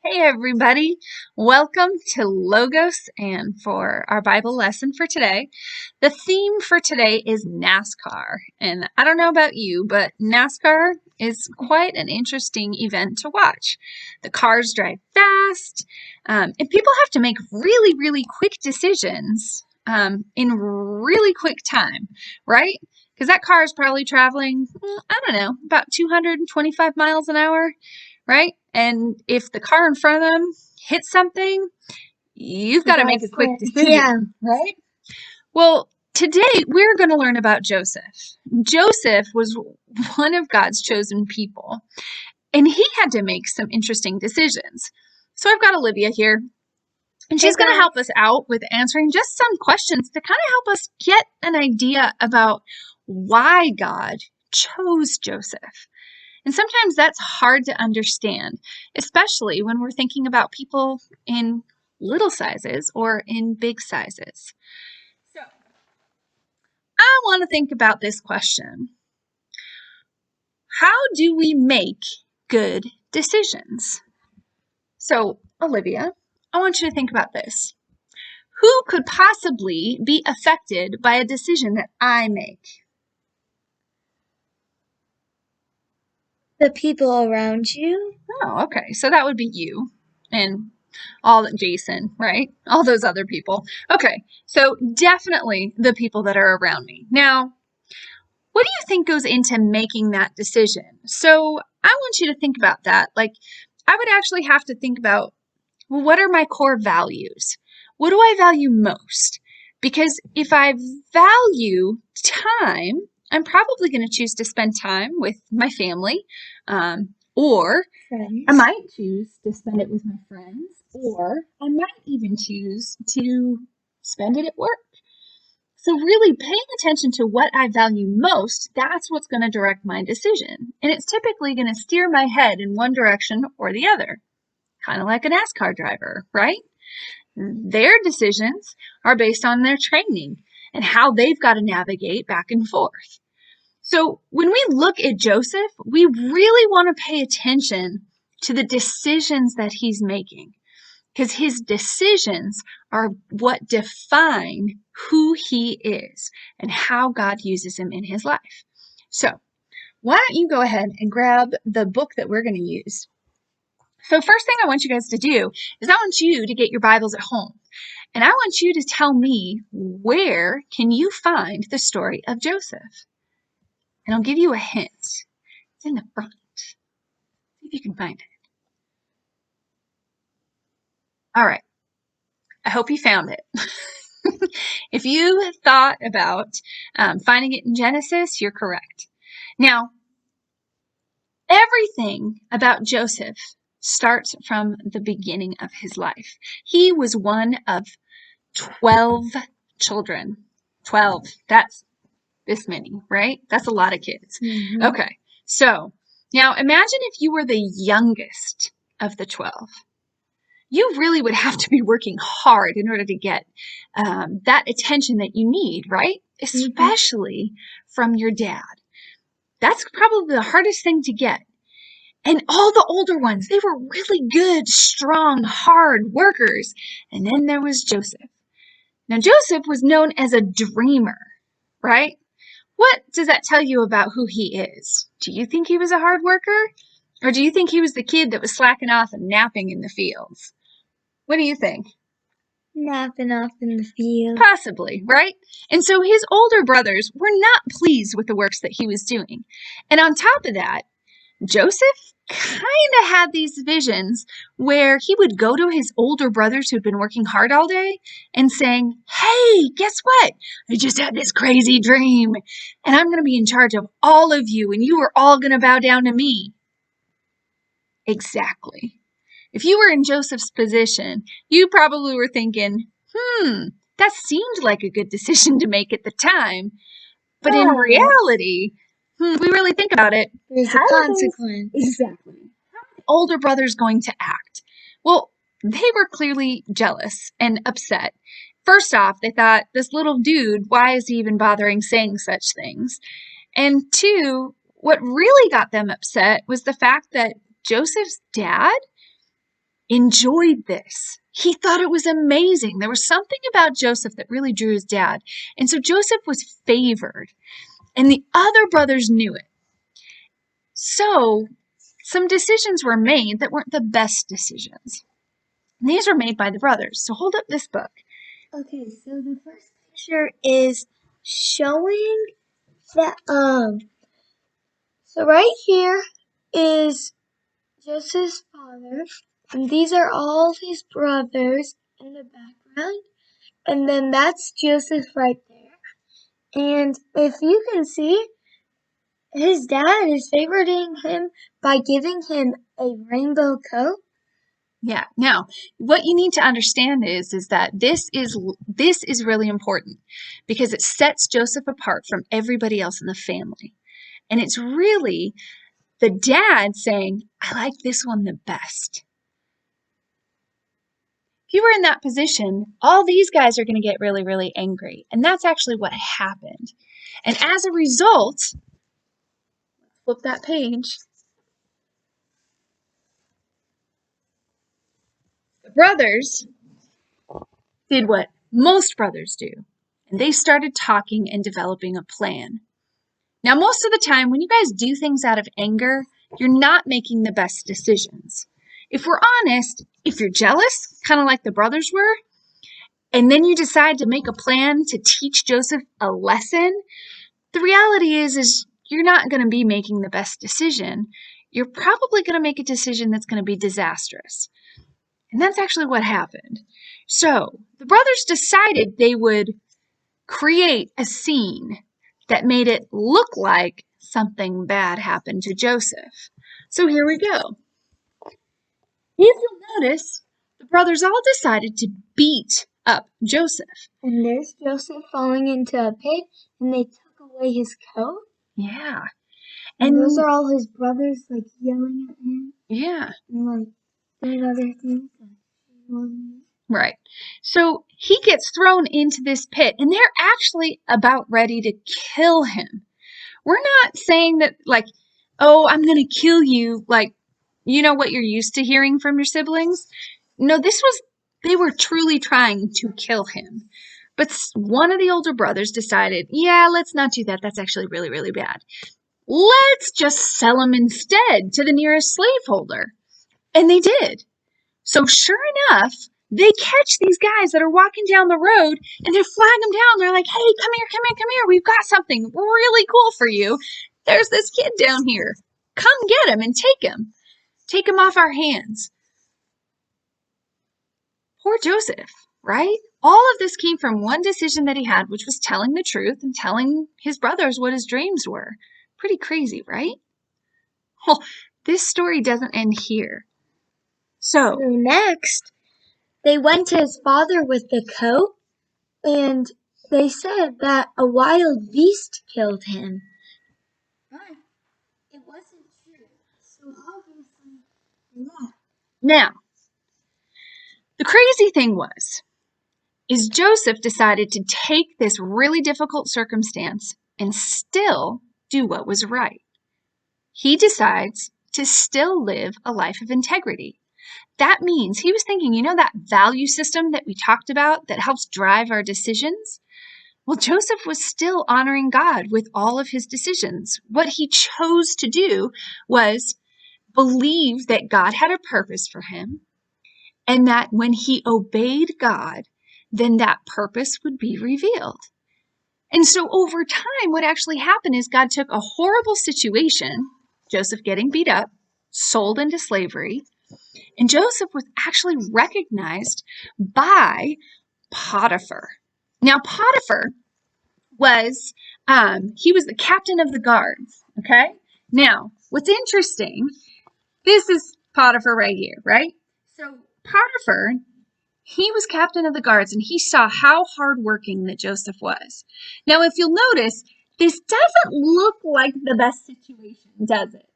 Hey everybody, welcome to Logos, and for our Bible lesson for today, the theme for today is NASCAR. And I don't know about you, but NASCAR is quite an interesting event to watch. The cars drive fast, and people have to make really, really quick decisions in really quick time, right? Because that car is probably traveling, I don't know, about 225 miles an hour, right? And if the car in front of them hits something, you've got to make a quick decision, right? Well, today we're going to learn about Joseph. Joseph was one of God's chosen people, and he had to make some interesting decisions. So I've got Olivia here, and she's going to help us out with answering just some questions to kind of help us get an idea about why God chose Joseph. And sometimes that's hard to understand, especially when we're thinking about people in little sizes or in big sizes. So, I want to think about this question. How do we make good decisions? So, Olivia, I want you to think about this. Who could possibly be affected by a decision that I make? The people around you. Oh, okay. So that would be you and all Jason, right? All those other people. Okay. So definitely the people that are around me. Now, what do you think goes into making that decision? So I want you to think about that. Like, I would actually have to think about, well, what are my core values? What do I value most? Because if I value time, I'm probably going to choose to spend time with my family, or Friends. I might choose to spend it with my friends, or I might even choose to spend it at work. So really paying attention to what I value most, that's what's going to direct my decision. And it's typically going to steer my head in one direction or the other. Kind of like a NASCAR driver, right? Their decisions are based on their training and how they've got to navigate back and forth. So when we look at Joseph, we really want to pay attention to the decisions that he's making, because his decisions are what define who he is and how God uses him in his life. So why don't you go ahead and grab the book that we're going to use. So first thing I want you guys to do is I want you to get your Bibles at home. And I want you to tell me, where can you find the story of Joseph? And I'll give you a hint. It's in the front. See if you can find it. All right. I hope you found it. If you thought about finding it in Genesis, you're correct. Now, everything about Joseph starts from the beginning of his life. He was one of 12 children. 12. That's this many, right? That's a lot of kids. Mm-hmm. Okay. So now imagine if you were the youngest of the 12. You really would have to be working hard in order to get that attention that you need, right? Especially from your dad. That's probably the hardest thing to get. And all the older ones, they were really good, strong, hard workers. And then there was Joseph. Now, Joseph was known as a dreamer, right? What does that tell you about who he is? Do you think he was a hard worker? Or do you think he was the kid that was slacking off and napping in the fields? What do you think? Napping off in the field. Possibly, right? And so his older brothers were not pleased with the works that he was doing. And on top of that, Joseph kind of had these visions where he would go to his older brothers who'd been working hard all day and saying, hey, guess what? I just had this crazy dream, and I'm going to be in charge of all of you, and you are all going to bow down to me. Exactly. If you were in Joseph's position, you probably were thinking, that seemed like a good decision to make at the time. But in reality, we really think about it. There's a consequence. Exactly. How are the older brothers going to act? Well, they were clearly jealous and upset. First off, they thought, this little dude, why is he even bothering saying such things? And two, what really got them upset was the fact that Joseph's dad enjoyed this. He thought it was amazing. There was something about Joseph that really drew his dad. And so Joseph was favored, and the other brothers knew it. So some decisions were made that weren't the best decisions. And these were made by the brothers. So hold up this book. Okay, so the first picture is showing that, so right here is Joseph's father, and these are all of his brothers in the background, and then that's Joseph right there. And if you can see, his dad is favoring him by giving him a rainbow coat. Yeah. Now, what you need to understand is that this is really important because it sets Joseph apart from everybody else in the family. And it's really the dad saying, I like this one the best. If you were in that position, all these guys are going to get really, really angry. And that's actually what happened. And as a result, flip that page. The brothers did what most brothers do, and they started talking and developing a plan. Now, most of the time, when you guys do things out of anger, you're not making the best decisions. If we're honest, if you're jealous, kind of like the brothers were, and then you decide to make a plan to teach Joseph a lesson, the reality is you're not going to be making the best decision. You're probably going to make a decision that's going to be disastrous. And that's actually what happened. So the brothers decided they would create a scene that made it look like something bad happened to Joseph. So here we go. If you'll notice, the brothers all decided to beat up Joseph. And there's Joseph falling into a pit, and they took away his coat. Yeah. And those are all his brothers, like, yelling at him. Yeah. And, like, doing other things. Right. So he gets thrown into this pit, and they're actually about ready to kill him. We're not saying that, like, oh, I'm going to kill you, like, you know what you're used to hearing from your siblings? No, they were truly trying to kill him. But one of the older brothers decided, yeah, let's not do that. That's actually really, really bad. Let's just sell him instead to the nearest slaveholder. And they did. So sure enough, they catch these guys that are walking down the road, and they flag them down. They're like, hey, come here, come here, come here. We've got something really cool for you. There's this kid down here. Come get him and take him. Take him off our hands. Poor Joseph, right? All of this came from one decision that he had, which was telling the truth and telling his brothers what his dreams were. Pretty crazy, right? Well, this story doesn't end here. So next, they went to his father with the coat, and they said that a wild beast killed him. But it wasn't true, so obviously not. Now, the crazy thing is Joseph decided to take this really difficult circumstance and still do what was right. He decides to still live a life of integrity. That means he was thinking, you know, that value system that we talked about that helps drive our decisions? Well, Joseph was still honoring God with all of his decisions. What he chose to do was believe that God had a purpose for him, and that when he obeyed God, then that purpose would be revealed. And so over time, what actually happened is God took a horrible situation, Joseph getting beat up, sold into slavery, and Joseph was actually recognized by Potiphar. Now, Potiphar was, he was the captain of the guards, okay? Now, what's interesting, this is Potiphar right here, right? So Potiphar, he was captain of the guards, and he saw how hardworking that Joseph was. Now, if you'll notice, this doesn't look like the best situation, does it?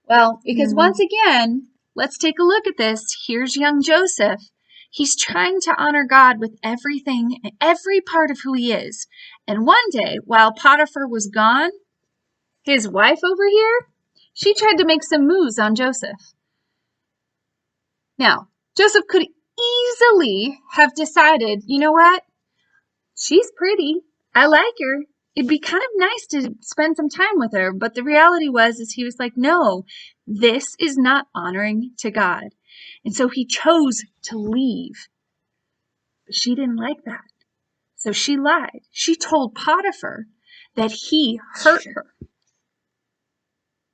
Well, because once again, let's take a look at this. Here's young Joseph. He's trying to honor God with everything, every part of who he is. And one day, while Potiphar was gone, his wife over here, she tried to make some moves on Joseph. Now, Joseph could easily have decided, you know what? She's pretty. I like her. It'd be kind of nice to spend some time with her. But the reality was, he was like, no, this is not honoring to God. And so he chose to leave. But she didn't like that. So she lied. She told Potiphar that he hurt her.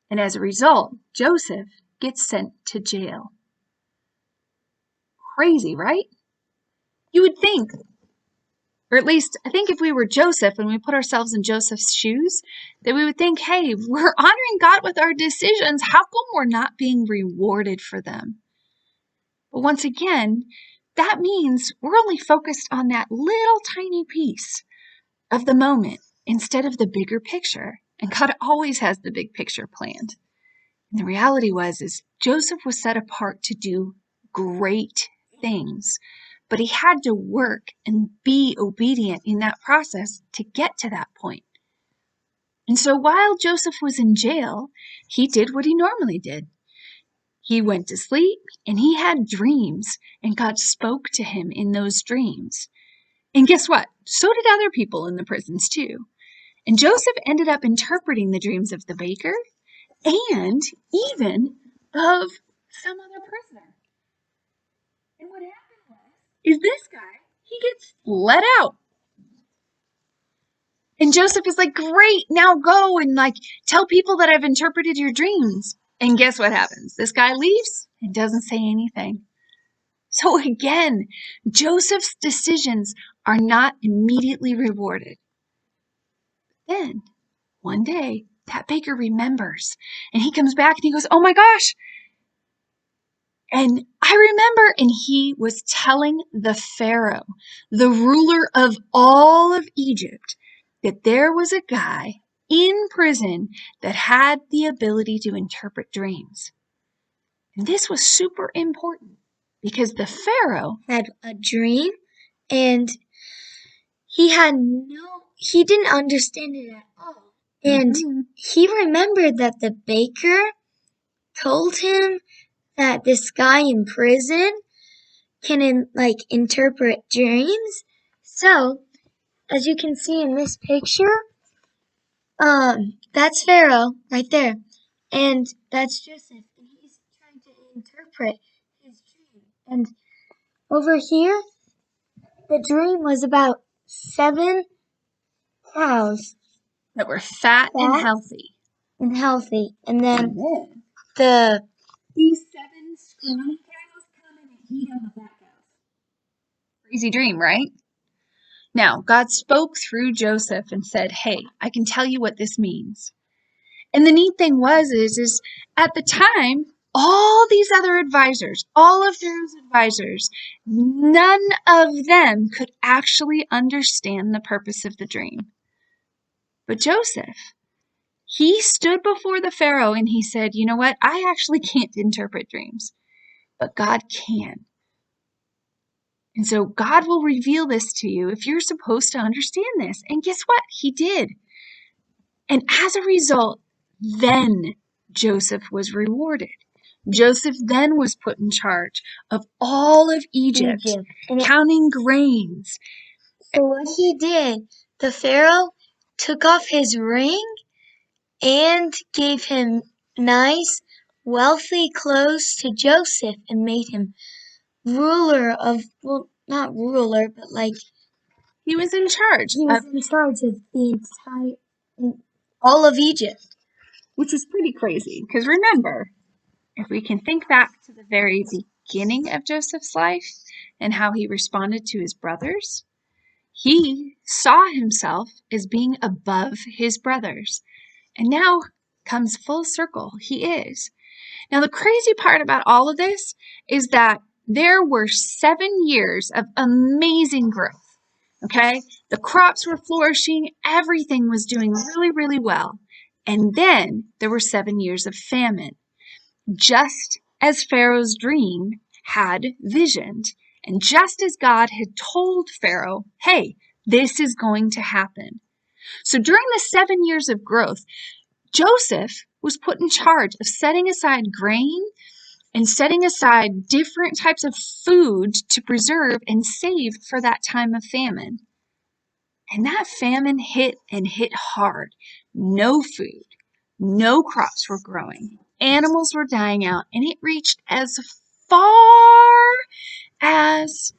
And as a result, Joseph gets sent to jail. Crazy, right? You would think, or at least I think if we were Joseph and we put ourselves in Joseph's shoes, that we would think, hey, we're honoring God with our decisions. How come we're not being rewarded for them? But once again, that means we're only focused on that little tiny piece of the moment instead of the bigger picture. And God always has the big picture planned. And the reality is Joseph was set apart to do great things, but he had to work and be obedient in that process to get to that point. And so while Joseph was in jail, he did what he normally did. He went to sleep and he had dreams, and God spoke to him in those dreams. And guess what? So did other people in the prisons too. And Joseph ended up interpreting the dreams of the baker and even of some other prisoner. And what happened was, this guy, he gets let out. And Joseph is like, great, now go and tell people that I've interpreted your dreams. And guess what happens? This guy leaves and doesn't say anything. So again, Joseph's decisions are not immediately rewarded. Then, one day, that baker remembers, and he comes back and he goes, oh my gosh. And I remember, and he was telling the Pharaoh, the ruler of all of Egypt, that there was a guy in prison that had the ability to interpret dreams. And this was super important because the Pharaoh had a dream and he didn't understand it at all. And he remembered that the baker told him that this guy in prison can interpret dreams. So, as you can see in this picture, that's Pharaoh right there, and that's Joseph, and he's trying to interpret his dream. And over here, the dream was about 7 cows that were fat and healthy. And then these 7 scrawny cows come in and eat on the fat cows. Crazy dream, right? Now, God spoke through Joseph and said, hey, I can tell you what this means. And the neat thing is at the time, all these other advisors, all of Pharaoh's advisors, none of them could actually understand the purpose of the dream. But Joseph, he stood before the Pharaoh and he said, you know what? I actually can't interpret dreams, but God can. And so God will reveal this to you if you're supposed to understand this. And guess what? He did. And as a result, then Joseph was rewarded. Joseph then was put in charge of all of Egypt. Counting grains. So what he did, the Pharaoh took off his ring and gave him nice, wealthy clothes to Joseph and made him ruler of, well, not ruler, but he was in charge. He was in charge of all of Egypt. Which was pretty crazy. Because remember, if we can think back to the very beginning of Joseph's life and how he responded to his brothers, he saw himself as being above his brothers. And now comes full circle. He is. Now, the crazy part about all of this is that there were 7 years of amazing growth. Okay? The crops were flourishing. Everything was doing really, really well. And then there were 7 years of famine. Just as Pharaoh's dream had visioned, and just as God had told Pharaoh, hey, this is going to happen. So during the 7 years of growth, Joseph was put in charge of setting aside grain and setting aside different types of food to preserve and save for that time of famine. And that famine hit and hit hard. No food, no crops were growing, animals were dying out, and it reached as far as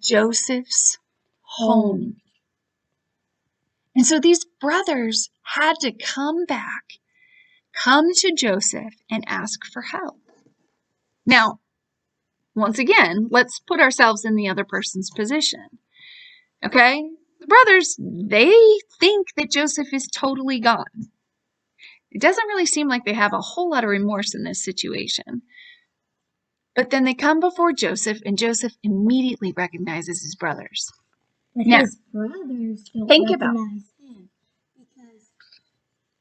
Joseph's home. And so these brothers had to come to Joseph and ask for help. Now, once again, let's put ourselves in the other person's position. Okay? The brothers, they think that Joseph is totally gone. It doesn't really seem like they have a whole lot of remorse in this situation. But then they come before Joseph, and Joseph immediately recognizes his brothers. But Now, his brothers don't think about recognize him because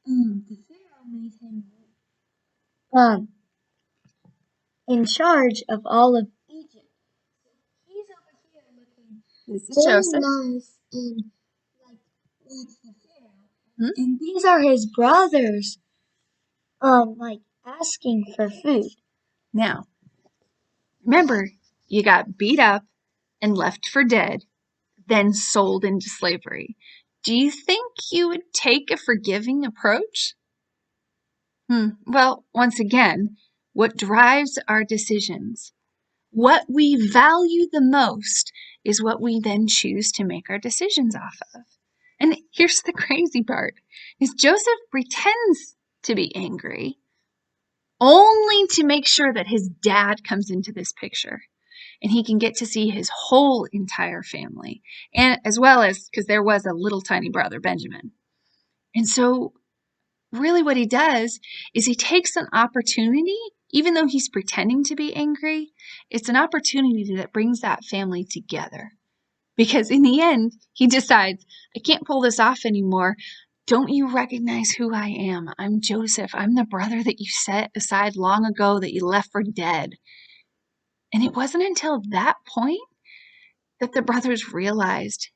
the Pharaoh made him in charge of all of Egypt. He's over here looking this is very Joseph. nice and like the Pharaoh. And these are his brothers like asking for food. Now, remember, you got beat up and left for dead, then sold into slavery. Do you think you would take a forgiving approach? Well, once again, what drives our decisions, what we value the most, is what we then choose to make our decisions off of. And here's the crazy part, is Joseph pretends to be angry only to make sure that his dad comes into this picture and he can get to see his whole entire family, and as well as, because there was a little tiny brother, Benjamin. And so really what he does is he takes an opportunity, even though he's pretending to be angry, it's an opportunity that brings that family together. Because in the end, he decides, I can't pull this off anymore. Don't you recognize who I am? I'm Joseph. I'm the brother that you set aside long ago that you left for dead. And it wasn't until that point that the brothers realized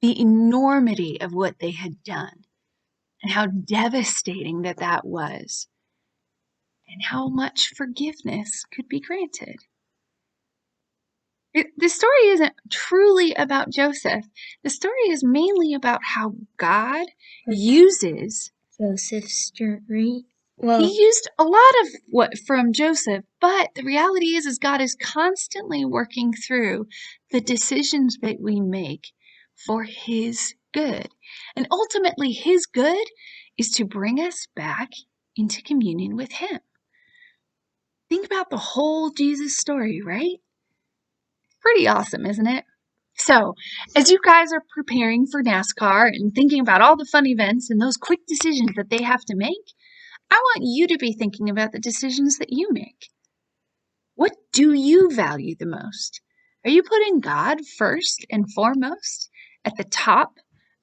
the enormity of what they had done and how devastating that was and how much forgiveness could be granted. The story isn't truly about Joseph. The story is mainly about how God uses Joseph's story. He used a lot of what from Joseph, but the reality is God is constantly working through the decisions that we make for his good. And ultimately, his good is to bring us back into communion with him. Think about the whole Jesus story, right? Pretty awesome, isn't it? So, as you guys are preparing for NASCAR and thinking about all the fun events and those quick decisions that they have to make, I want you to be thinking about the decisions that you make. What do you value the most? Are you putting God first and foremost at the top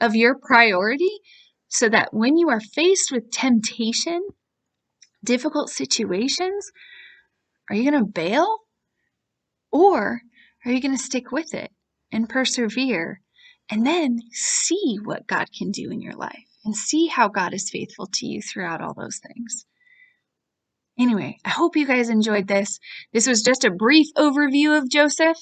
of your priority so that when you are faced with temptation, difficult situations, are you going to bail? Or are you going to stick with it and persevere and then see what God can do in your life and see how God is faithful to you throughout all those things? Anyway, I hope you guys enjoyed this. This was just a brief overview of Joseph.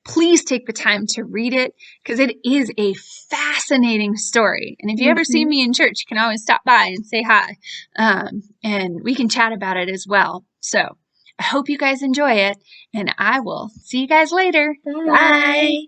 Please take the time to read it because it is a fascinating story. And if you ever see me in church, you can always stop by and say hi. And we can chat about it as well. So I hope you guys enjoy it, and I will see you guys later. Bye.